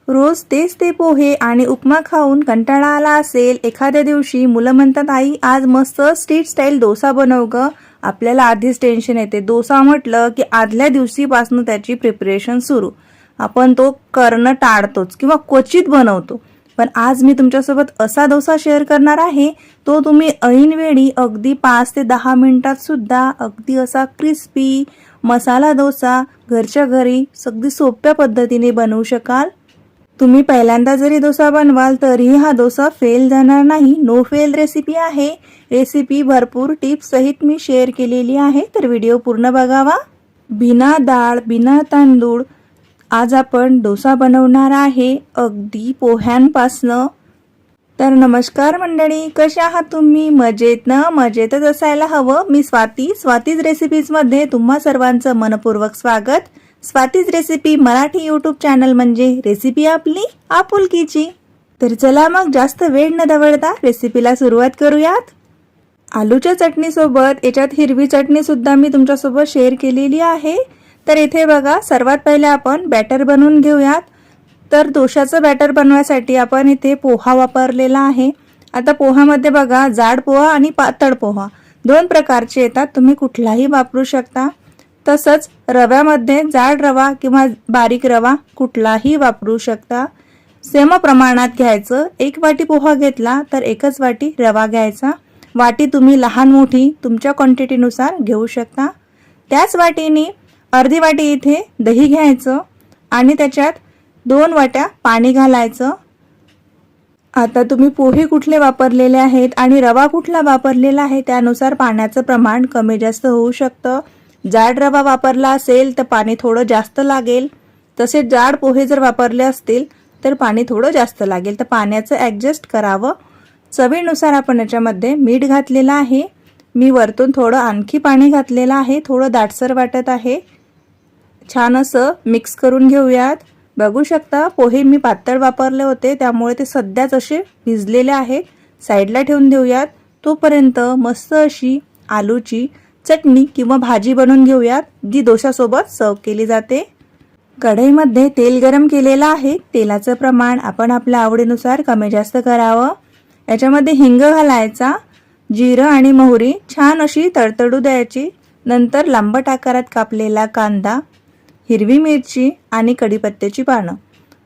रोज तेच ते पोहे आणि उपमा खाऊन कंटाळा आला असेल, एखाद्या दिवशी मुलं म्हणतात आई आज मस्त स्ट्रीट स्टाईल डोसा बनव ग. आपल्याला आधीच टेन्शन येते. डोसा म्हटलं की आदल्या दिवशीपासून त्याची प्रिपरेशन सुरू. आपण तो करणं टाळतोच किंवा क्वचित बनवतो. पण आज मी तुमच्यासोबत असा डोसा शेअर करणार आहे, तो तुम्ही ऐनवेळी अगदी 5 ते 10 मिनिटात सुद्धा अगदी असा क्रिस्पी मसाला डोसा घरच्या घरी अगदी सोप्या पद्धतीने बनवू शकाल. तुम्ही पहिल्यांदा जरी डोसा बनवाल तरीही हा डोसा फेल जाणार नाही. नो फेल रेसिपी आहे. रेसिपी भरपूर टिप्स सहित मी शेअर केलेली आहे, तर व्हिडिओ पूर्ण बघावा. बिना डाळ बिना तांदूळ आज आपण डोसा बनवणार आहे अगदी पोह्यांपासनं. तर नमस्कार मंडळी, कशा आहात तुम्ही? मजेत ना? मजेतच असायला हवं. मी स्वातीज रेसिपीजमध्ये तुम्हा सर्वांचं मनपूर्वक स्वागत. Swati's recipe Marathi YouTube channel म्हणजे रेसिपी आपली आपुलकीची. तर चला मग जास्त वेळ न दवडता रेसिपीला सुरुवात करूयात. आलूच्या चटणीसोबत याच्यात हिरवी चटणी सुद्धा मी तुमच्यासोबत शेअर केलेली आहे. तर इथे बघा, सर्वात पहिले आपण बॅटर बनवून घेऊयात. तर डोशाचं बॅटर बनवायसाठी आपण इथे पोहा वापरलेला आहे. आता पोहामध्ये बघा, जाड पोहा आणि पातळ पोहा दोन प्रकारचे येतात, तुम्ही कुठलाही वापरू शकता. तसंच रव्यामध्ये जाड रवा किंवा बारीक रवा कुठलाही वापरू शकता. सेम प्रमाणात घ्यायचं. 1 वाटी पोहा घेतला तर 1च वाटी रवा घ्यायचा. वाटी तुम्ही लहान मोठी तुमच्या क्वांटिटीनुसार घेऊ शकता. त्याच वाटीने अर्धी वाटी इथे दही घ्यायचं आणि त्याच्यात 2 वाट्या पाणी घालायचं. आता तुम्ही पोहे कुठले वापरलेले आहेत आणि रवा कुठला वापरलेला आहे त्यानुसार पाण्याचं प्रमाण कमी जास्त होऊ शकतं. जाड रवा वापरला असेल तर पाणी थोडं जास्त लागेल. तसेच जाड पोहे जर वापरले असतील तर पाणी थोडं जास्त लागेल. तर पाण्याचं ॲडजस्ट करावं. चवीनुसार आपण याच्यामध्ये मीठ घातलेलं आहे. मी वरतून थोडं आणखी पाणी घातलेलं आहे, थोडं दाटसर वाटत आहे. छान असं मिक्स करून घेऊयात. बघू शकता पोहे मी पातळ वापरले होते त्यामुळे ते सध्याच असे भिजलेले आहेत. साईडला ठेवून देऊयात. तोपर्यंत मस्त अशी आलूची चटणी किंवा भाजी बनवून घेऊयात, जी डोशासोबत सर्व केली जाते. कढईमध्ये तेल गरम केलेलं आहे. तेलाचं प्रमाण आपण आपल्या आवडीनुसार कमी जास्त करावं. याच्यामध्ये हिंग घालायचा, जिरं आणि मोहरी छान अशी तडतडू द्यायची. नंतर लांबट आकारात कापलेला कांदा, हिरवी मिरची आणि कढीपत्त्याची पानं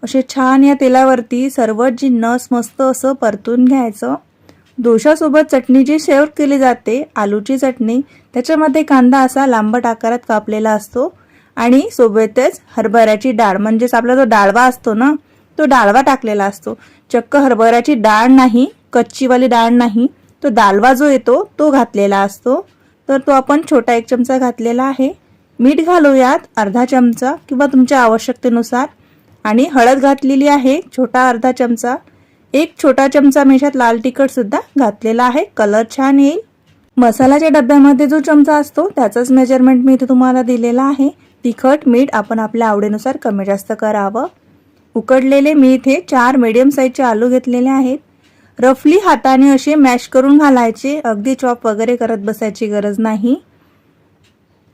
असे छान या तेलावरती सर्व जिन्नस मस्त असं परतून घ्यायचं. डोशासोबत चटणी जी सर्व केली जाते, आलूची चटणी, त्याच्यामध्ये कांदा असा लांबट आकारात कापलेला असतो आणि सोबतच हरभऱ्याची डाळ म्हणजेच आपला जो डाळवा असतो ना, तो डाळवा टाकलेला असतो. चक्क हरभऱ्याची डाळ नाही, कच्चीवाली डाळ नाही, तो डाळवा जो येतो तो घातलेला असतो. तर तो आपण छोटा 1 चमचा घातलेला आहे. मीठ घालूयात अर्धा चमचा किंवा तुमच्या आवश्यकतेनुसार आणि हळद घातलेली आहे छोटा अर्धा चमचा. 1 छोटा चमचा मेशात लाल तिखट सुद्धा घातलेला आहे, कलर छान येईल. मसाल्याच्या डब्यामध्ये जो चमचा असतो त्याचंच मेजरमेंट मी इथे तुम्हाला दिलेला आहे. तिखट मीठ आपण आपल्या आवडीनुसार कमी जास्त करावं. उकडलेले मी इथे 4 मीडियम साईजचे आलू घेतलेले आहेत. रफली हाताने असे मॅश करून घालायचे, अगदी चॉप वगैरे करत बसायची गरज नाही.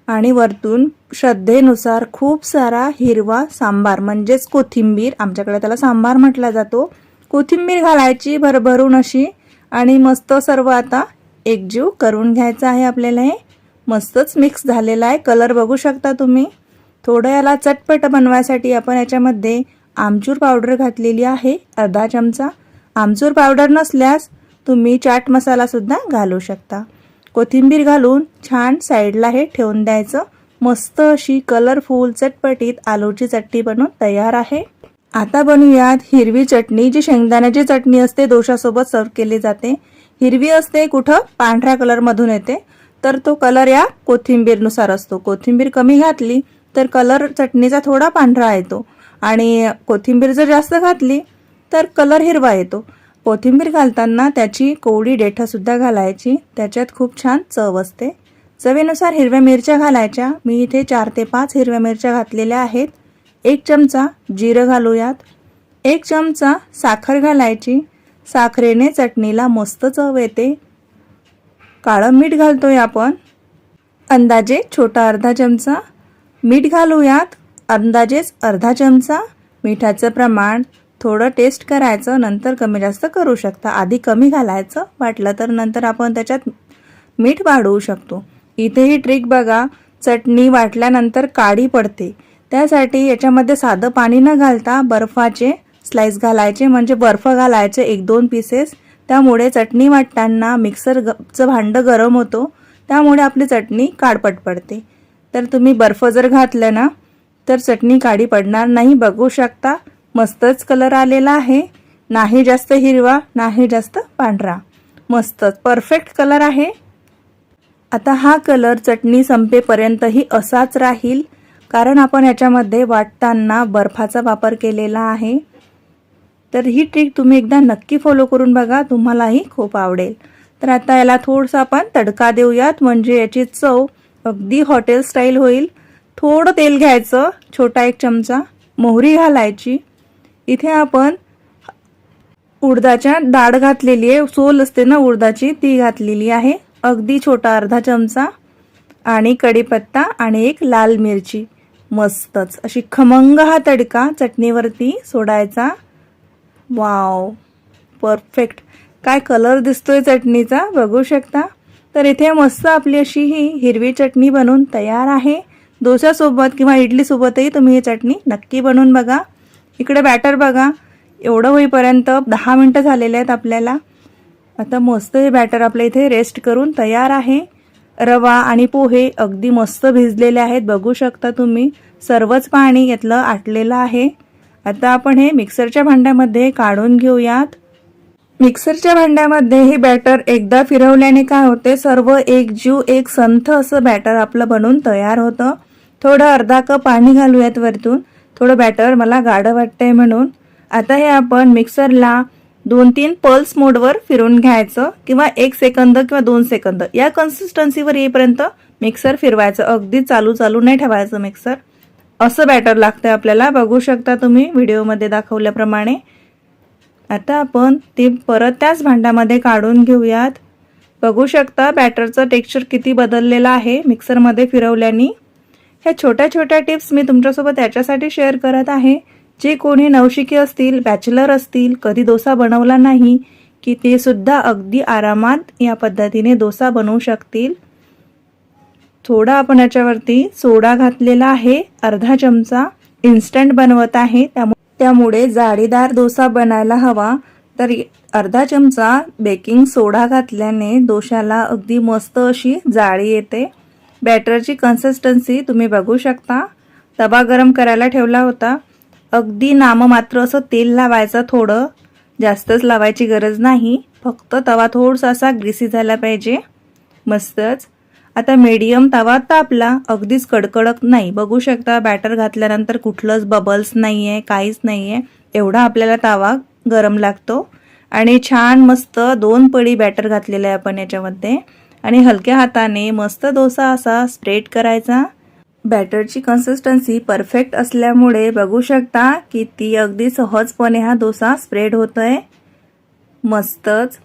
आणि वरतून श्रद्धेनुसार खूप सारा हिरवा सांबार म्हणजेच कोथिंबीर, आमच्याकडे त्याला सांबार म्हटला जातो, कोथिंबीर घालायची भरभरून अशी. आणि मस्त सर्व आता एकजीव करून घ्यायचं आहे आपल्याला. हे मस्तच मिक्स झालेला आहे. कलर बघू शकता तुम्ही. थोडं याला चटपट बनवायसाठी आपण याच्यामध्ये आमचूर पावडर घातलेली आहे अर्धा चमचा. आमचूर पावडर नसल्यास तुम्ही चाट मसाला सुद्धा घालू शकता. कोथिंबीर घालून छान साईडला हे ठेवून द्यायचं. मस्त अशी कलरफुल चटपटीत आलूची चटणी बनवून तयार आहे. आता बनवूयात हिरवी चटणी, जी शेंगदाण्याची चटणी असते, डोशासोबत सर्व केली जाते. हिरवी असते, कुठं पांढऱ्या कलरमधून येते, तर तो कलर या कोथिंबीरनुसार असतो. कोथिंबीर कमी घातली तर कलर चटणीचा थोडा पांढरा येतो आणि कोथिंबीर जर जास्त घातली तर कलर हिरवा येतो. कोथिंबीर घालताना त्याची कोवडी देठं सुद्धा घालायची, त्याच्यात खूप छान चव असते. चवीनुसार हिरव्या मिरच्या घालायच्या. मी इथे 4 ते 5 हिरव्या मिरच्या घातलेल्या आहेत. 1 चमचा जिरं घालूयात. 1 चमचा साखर घालायची. साखरेने चटणीला मस्त चव येते. काळं मीठ घालतोय आपण अंदाजे छोटा अर्धा चमचा. मीठ घालूयात अंदाजेच अर्धा चमचा. मिठाचं प्रमाण थोडं टेस्ट करायचं, नंतर कमी जास्त करू शकता. आधी कमी घालायचं, वाटलं तर नंतर आपण त्याच्यात मीठ वाढवू शकतो. इथे ही ट्रिक बघा, चटणी वाटल्यानंतर काळी पडते, त्यासाठी याच्यामध्ये साधं पाणी न घालता बर्फाचे स्लाइस घालायचे, म्हणजे बर्फ घालायचे 1-2 पीसेस. त्यामुळे चटणी वाटताना मिक्सरचं भांडं गरम होतो, त्यामुळे आपली चटणी काळपट पडते. तर तुम्ही बर्फ जर घातलं ना तर चटणी काळी पडणार नाही. बघू शकता मस्तच कलर आलेला आहे, नाही जास्त हिरवा नाही जास्त पांढरा, मस्तच परफेक्ट कलर आहे. आता हा कलर चटणी संपेपर्यंतही असाच राहील, कारण आपण याच्यामध्ये वाटताना बर्फाचा वापर केलेला आहे. तर ही ट्रिक तुम्ही एकदा नक्की फॉलो करून बघा, तुम्हालाही खूप आवडेल. तर आता याला थोडंसं आपण तडका देऊयात, म्हणजे याची चव अगदी हॉटेल स्टाईल होईल. थोडं तेल घ्यायचं, छोटा 1 चमचा मोहरी घालायची. इथे आपण उडदाच्या डाळ घातलेली आहे, सोल असते ना उडदाची, ती घातलेली आहे, अगदी छोटा अर्धा चमचा. आणि कढीपत्ता आणि 1 लाल मिरची. मस्तच अशी खमंग हा तडका चटणीवरती सोडायचा. Wow, perfect. काय कलर दिसतोय चटणीचा, बघू शकता. तर इथे मस्त आपली अशी ही हिरवी चटणी बनवून तयार आहे. डोश्यासोबत किंवा इडलीसोबतही तुम्ही ही चटणी नक्की बनवून बघा. इकडे बॅटर बघा, एवढं होईपर्यंत 10 मिनटं झालेले आहेत आपल्याला. आता मस्त हे बॅटर आपल्या इथे रेस्ट करून तयार आहे. रवा आणि पोहे अगदी मस्त भिजलेले आहेत, बघू शकता तुम्ही. सर्वच पाणी यातलं आटलेलं आहे. आता आपण हे मिक्सरच्या भांड्यामध्ये काढून घेऊयात. मिक्सरच्या भांड्यामध्ये हे बॅटर एकदा फिरवल्याने काय होते, सर्व एकजीव एक संथ असं बॅटर आपलं बनून तयार होतं. थोडं अर्धा कप पाणी घालूयात वरतून, थोडं बॅटर मला गाढं वाटतंय म्हणून. आता हे आपण मिक्सरला 2-3 पल्स मोडवर फिरवून घ्यायचं, किंवा 1 सेकंद किंवा 2 सेकंद या कन्सिस्टन्सीवर येईपर्यंत मिक्सर फिरवायचं. अगदी चालू नाही ठेवायचं मिक्सर. असं बॅटर लागतंय आपल्याला, बघू शकता तुम्ही व्हिडिओमध्ये दाखवल्याप्रमाणे. आता आपण ते परत त्याच भांड्यामध्ये काढून घेऊयात. बघू शकता बॅटरचं टेक्स्चर किती बदललेलं आहे मिक्सरमध्ये फिरवल्याने. ह्या छोट्या छोट्या टिप्स मी तुमच्यासोबत याच्यासाठी शेअर करत आहे, जे कोणी नवशिके असतील, बॅचलर असतील, कधी डोसा बनवला नाही, की ते सुद्धा अगदी आरामात या पद्धतीने डोसा बनवू शकतील. थोडा आपण याच्यावरती सोडा घातलेला आहे, अर्धा चमचा. इन्स्टंट बनवत आहे, त्यामुळे जाळीदार डोसा बनायला हवा. तर अर्धा चमचा बेकिंग सोडा घातल्याने डोशाला अगदी मस्त अशी जाळी येते. बॅटरची कन्सिस्टन्सी तुम्ही बघू शकता. तवा गरम करायला ठेवला होता, अगदी नाममात्र असं तेल लावायचं, थोडं जास्तच लावायची गरज नाही, फक्त तवा थोडासा असा ग्रीसी झाला पाहिजे. मस्तच. आता मीडियम तवा तापला, अगदीच कडकडक नाही. बघू शकता बॅटर घातल्यानंतर कुठलंच बबल्स नाही आहे, काहीच नाही आहे, एवढा आपल्याला तवा गरम लागतो. आणि छान मस्त 2 पळी बॅटर घातलेलं आहे आपण याच्यामध्ये. आणि हलक्या हाताने मस्त डोसा असा स्प्रेड करायचा. बॅटरची कन्सिस्टन्सी परफेक्ट असल्यामुळे बघू शकता की ती अगदी सहजपणे हा डोसा स्प्रेड होतोय. मस्तच.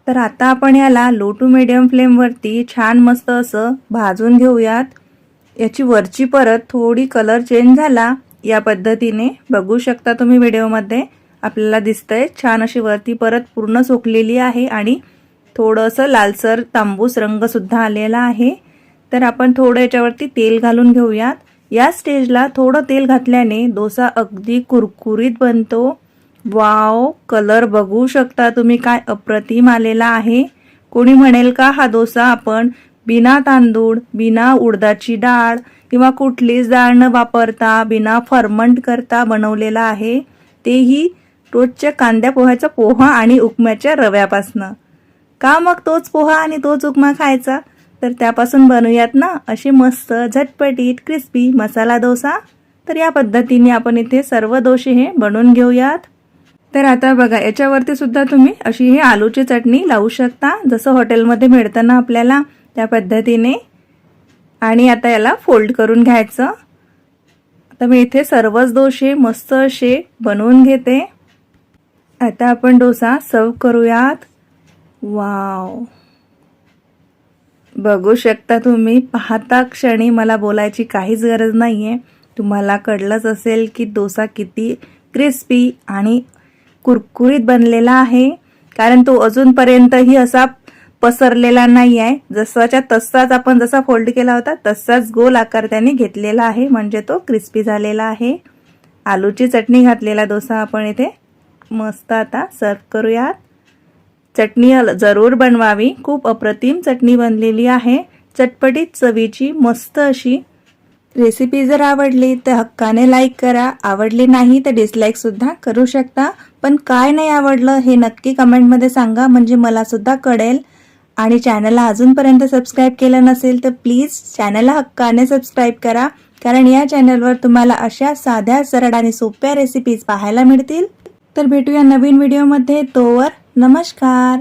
तर आता आपण याला लो टू मीडियम फ्लेमवरती छान मस्त असं भाजून घेऊयात. याची वरची परत थोडी कलर चेंज झाला या पद्धतीने, बघू शकता तुम्ही व्हिडिओमध्ये आपल्याला दिसतंय. छान अशी वरती परत पूर्ण सुकलेली आहे आणि थोडंसं लालसर तांबूस रंग सुद्धा आलेला आहे. तर आपण थोडं याच्यावरती तेल घालून घेऊयात. या स्टेजला थोडं तेल घातल्याने डोसा अगदी कुरकुरीत बनतो. वाव, कलर बघू शकता तुम्ही, काय अप्रतिम आलेला आहे. कोणी म्हणेल का हा डोसा आपण बिना तांदूळ, बिना उडदाची डाळ किंवा कुठलीच डाळ न वापरता, बिना फर्मंट करता बनवलेला आहे, तेही रोजच्या कांद्या पोह्याचा पोहा आणि उपम्याच्या रव्यापासनं. का मग तोच पोहा आणि तोच उपमा खायचा? तर त्यापासून बनवूयात ना अशी मस्त झटपटीत क्रिस्पी मसाला डोसा. तर या पद्धतीने आपण इथे सर्व डोसे हे बनवून घेऊयात. तर आता बघा, याच्यावरती सुद्धा तुम्ही अशी ही आलूची चटणी लावू शकता, जसं हॉटेलमध्ये मिळतं ना आपल्याला त्या पद्धतीने. आणि आता याला फोल्ड करून घ्यायचं. आता मी इथे सर्वच डोसे मस्त असे बनवून घेते. आता आपण डोसा सर्व करूयात. वाव, बघू शकता तुम्ही, पाहता क्षणी मला बोलायची काहीच गरज नाहीये, तुम्हाला कळलंच असेल की डोसा किती क्रिस्पी आणि कुरकुरीत बनलेला आहे, कारण तो अजूनपर्यंतही असा पसरलेला नाही आहे. जसाच्या तसाच आपण जसा फोल्ड केला होता तसाच गोल आकार त्याने घेतलेला आहे, म्हणजे तो क्रिस्पी झालेला आहे. आलूची चटणी घातलेला डोसा आपण इथे मस्त आता सर्व करूयात. चटणी जरूर बनवावी, खूप अप्रतिम चटणी बनलेली आहे. चटपटीत चवीची मस्त अशी. रेसिपी जर आवडली तर हक्काने लाईक करा, आवडली नाही तर डिसलाईक सुद्धा करू शकता. पण काय नाही आवडलं हे नक्की कमेंटमध्ये सांगा, म्हणजे मला सुद्धा कळेल. आणि चॅनलला अजूनपर्यंत सबस्क्राईब केलं नसेल तर प्लीज चॅनलला हक्काने सबस्क्राईब करा, कारण या चॅनलवर तुम्हाला अशा साध्या सरळ आणि सोप्या रेसिपीज पाहायला मिळतील. तर भेटूया नवीन व्हिडिओमध्ये. तोवर नमस्कार.